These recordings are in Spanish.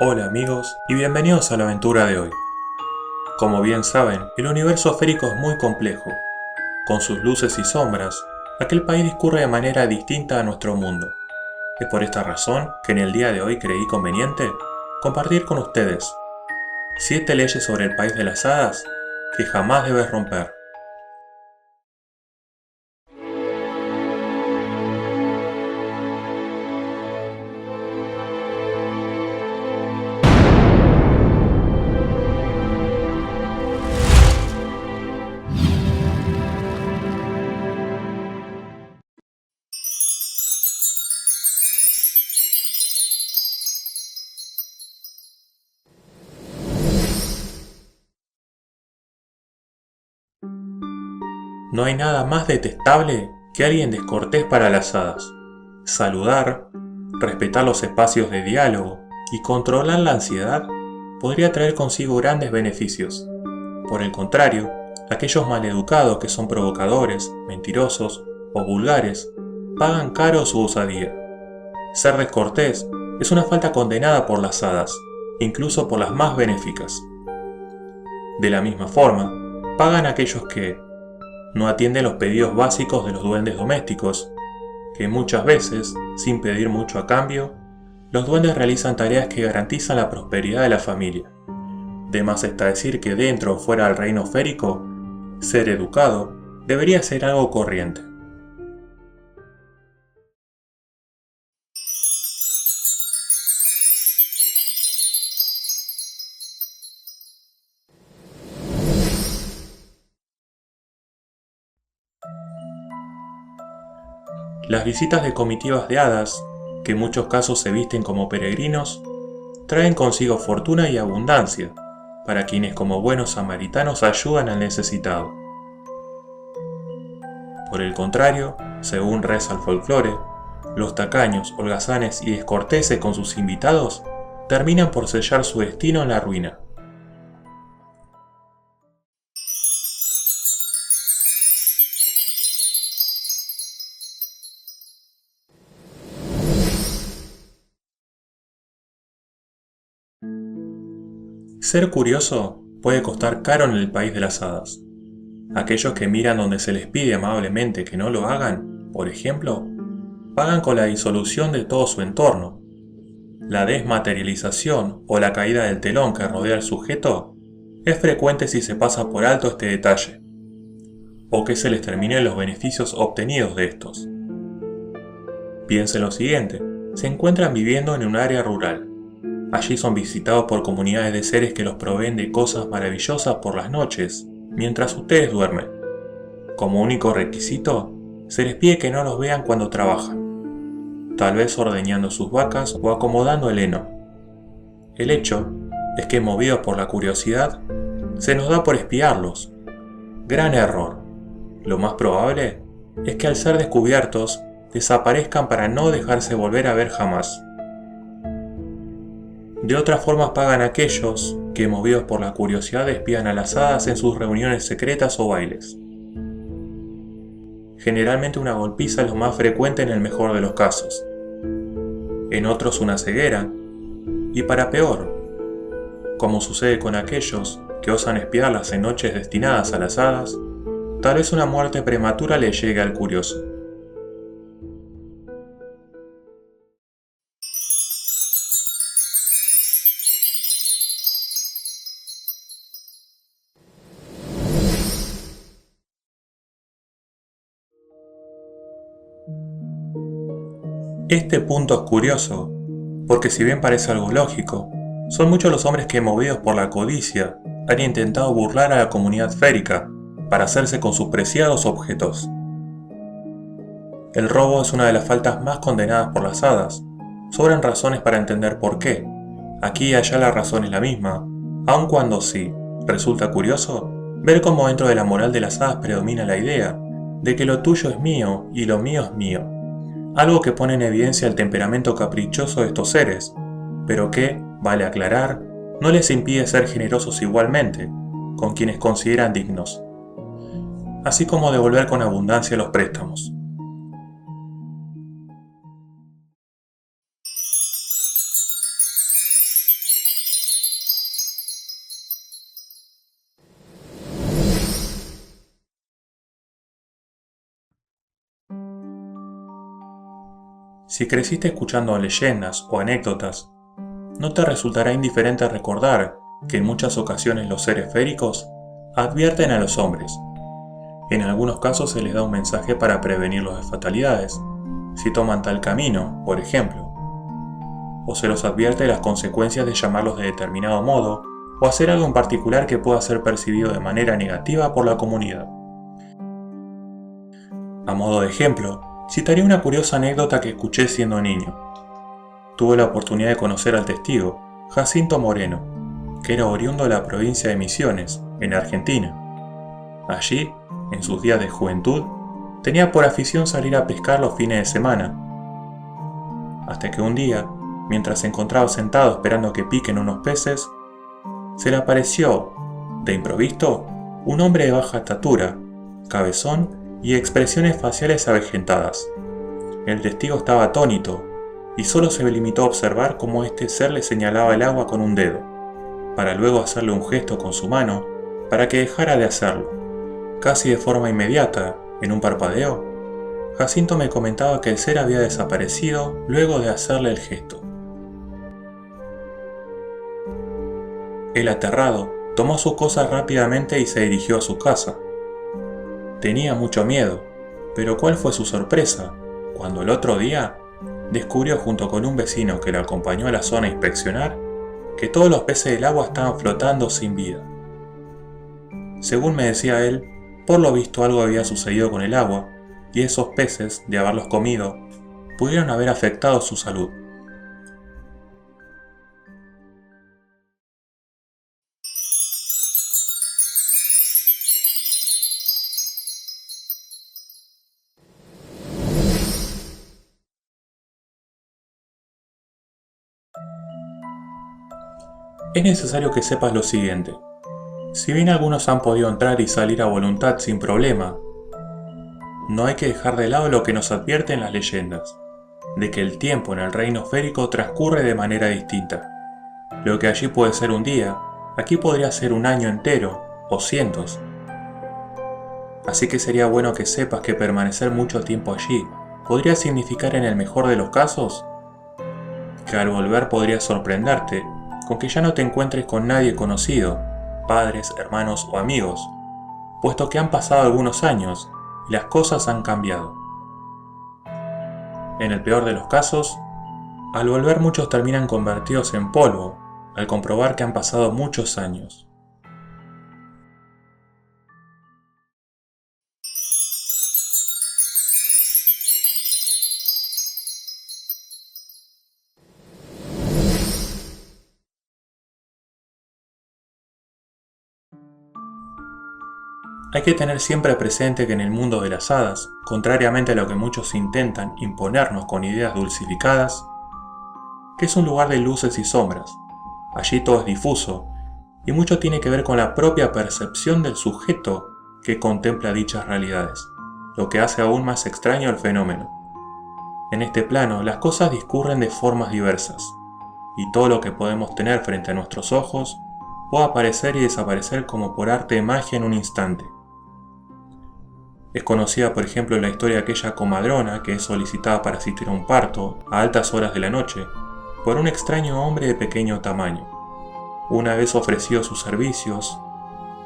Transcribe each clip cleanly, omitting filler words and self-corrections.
Hola amigos y bienvenidos a la aventura de hoy. Como bien saben, el universo esférico es muy complejo. Con sus luces y sombras, aquel país discurre de manera distinta a nuestro mundo. Es por esta razón que en el día de hoy creí conveniente compartir con ustedes 7 leyes sobre el país de las hadas que jamás debes romper. No hay nada más detestable que alguien descortés para las hadas. Saludar, respetar los espacios de diálogo y controlar la ansiedad podría traer consigo grandes beneficios. Por el contrario, aquellos maleducados que son provocadores, mentirosos o vulgares pagan caro su osadía. Ser descortés es una falta condenada por las hadas, incluso por las más benéficas. De la misma forma, pagan aquellos que no atienden los pedidos básicos de los duendes domésticos, que muchas veces, sin pedir mucho a cambio, los duendes realizan tareas que garantizan la prosperidad de la familia. De más está decir que dentro o fuera del reino férico, ser educado debería ser algo corriente. Las visitas de comitivas de hadas, que en muchos casos se visten como peregrinos, traen consigo fortuna y abundancia para quienes como buenos samaritanos ayudan al necesitado. Por el contrario, según reza el folclore, los tacaños, holgazanes y descorteses con sus invitados terminan por sellar su destino en la ruina. Ser curioso puede costar caro en el país de las hadas. Aquellos que miran donde se les pide amablemente que no lo hagan, por ejemplo, pagan con la disolución de todo su entorno. La desmaterialización o la caída del telón que rodea al sujeto es frecuente si se pasa por alto este detalle, o que se les terminen los beneficios obtenidos de estos. Piensen lo siguiente, se encuentran viviendo en un área rural. Allí son visitados por comunidades de seres que los proveen de cosas maravillosas por las noches, mientras ustedes duermen. Como único requisito, se les pide que no los vean cuando trabajan, tal vez ordeñando sus vacas o acomodando el heno. El hecho es que, movidos por la curiosidad, se nos da por espiarlos. Gran error. Lo más probable es que al ser descubiertos, desaparezcan para no dejarse volver a ver jamás. De otras formas pagan aquellos que, movidos por la curiosidad, espían a las hadas en sus reuniones secretas o bailes. Generalmente una golpiza es lo más frecuente en el mejor de los casos. En otros una ceguera, y para peor, como sucede con aquellos que osan espiarlas en noches destinadas a las hadas, tal vez una muerte prematura le llegue al curioso. Este punto es curioso, porque si bien parece algo lógico, son muchos los hombres que, movidos por la codicia, han intentado burlar a la comunidad férica para hacerse con sus preciados objetos. El robo es una de las faltas más condenadas por las hadas. Sobran razones para entender por qué. Aquí y allá la razón es la misma, aun cuando sí, resulta curioso ver cómo dentro de la moral de las hadas predomina la idea de que lo tuyo es mío y lo mío es mío. Algo que pone en evidencia el temperamento caprichoso de estos seres, pero que, vale aclarar, no les impide ser generosos igualmente, con quienes consideran dignos, así como devolver con abundancia los préstamos. Si creciste escuchando leyendas o anécdotas, no te resultará indiferente recordar que en muchas ocasiones los seres féricos advierten a los hombres. En algunos casos se les da un mensaje para prevenirlos de fatalidades, si toman tal camino, por ejemplo. O se los advierte de las consecuencias de llamarlos de determinado modo o hacer algo en particular que pueda ser percibido de manera negativa por la comunidad. A modo de ejemplo, citaré una curiosa anécdota que escuché siendo niño. Tuve la oportunidad de conocer al testigo, Jacinto Moreno, que era oriundo de la provincia de Misiones, en Argentina. Allí, en sus días de juventud, tenía por afición salir a pescar los fines de semana. Hasta que un día, mientras se encontraba sentado esperando que piquen unos peces, se le apareció, de improviso, un hombre de baja estatura, cabezón y expresiones faciales avejentadas. El testigo estaba atónito y solo se limitó a observar cómo este ser le señalaba el agua con un dedo, para luego hacerle un gesto con su mano para que dejara de hacerlo. Casi de forma inmediata, en un parpadeo, Jacinto me comentaba que el ser había desaparecido luego de hacerle el gesto. Él, aterrado, tomó sus cosas rápidamente y se dirigió a su casa. Tenía mucho miedo, pero ¿cuál fue su sorpresa cuando el otro día descubrió, junto con un vecino que lo acompañó a la zona a inspeccionar, que todos los peces del agua estaban flotando sin vida? Según me decía él, por lo visto algo había sucedido con el agua, y esos peces, de haberlos comido, pudieron haber afectado su salud. Es necesario que sepas lo siguiente. Si bien algunos han podido entrar y salir a voluntad sin problema, no hay que dejar de lado lo que nos advierten las leyendas, de que el tiempo en el reino férico transcurre de manera distinta. Lo que allí puede ser un día, aquí podría ser un año entero, o cientos. Así que sería bueno que sepas que permanecer mucho tiempo allí podría significar, en el mejor de los casos, que al volver podrías sorprenderte con que ya no te encuentres con nadie conocido, padres, hermanos o amigos, puesto que han pasado algunos años y las cosas han cambiado. En el peor de los casos, al volver muchos terminan convertidos en polvo al comprobar que han pasado muchos años. Hay que tener siempre presente que en el mundo de las hadas, contrariamente a lo que muchos intentan imponernos con ideas dulcificadas, que es un lugar de luces y sombras. Allí todo es difuso, y mucho tiene que ver con la propia percepción del sujeto que contempla dichas realidades, lo que hace aún más extraño el fenómeno. En este plano, las cosas discurren de formas diversas, y todo lo que podemos tener frente a nuestros ojos puede aparecer y desaparecer como por arte de magia en un instante. Es conocida, por ejemplo, la historia de aquella comadrona que es solicitada para asistir a un parto a altas horas de la noche por un extraño hombre de pequeño tamaño. Una vez ofrecido sus servicios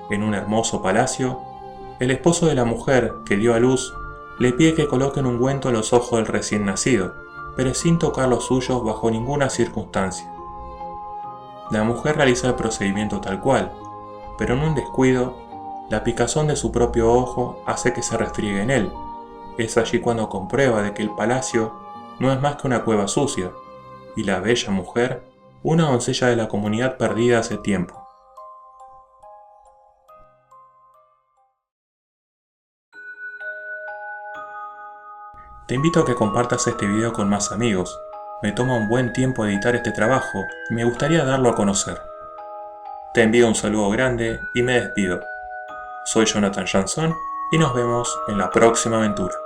en un hermoso palacio, el esposo de la mujer que dio a luz le pide que coloque un ungüento en los ojos del recién nacido, pero sin tocar los suyos bajo ninguna circunstancia. La mujer realiza el procedimiento tal cual, pero en un descuido, la picazón de su propio ojo hace que se restriegue en él. Es allí cuando comprueba de que el palacio no es más que una cueva sucia, y la bella mujer, una doncella de la comunidad perdida hace tiempo. Te invito a que compartas este video con más amigos. Me toma un buen tiempo editar este trabajo y me gustaría darlo a conocer. Te envío un saludo grande y me despido. Soy Jonathan Jansson y nos vemos en la próxima aventura.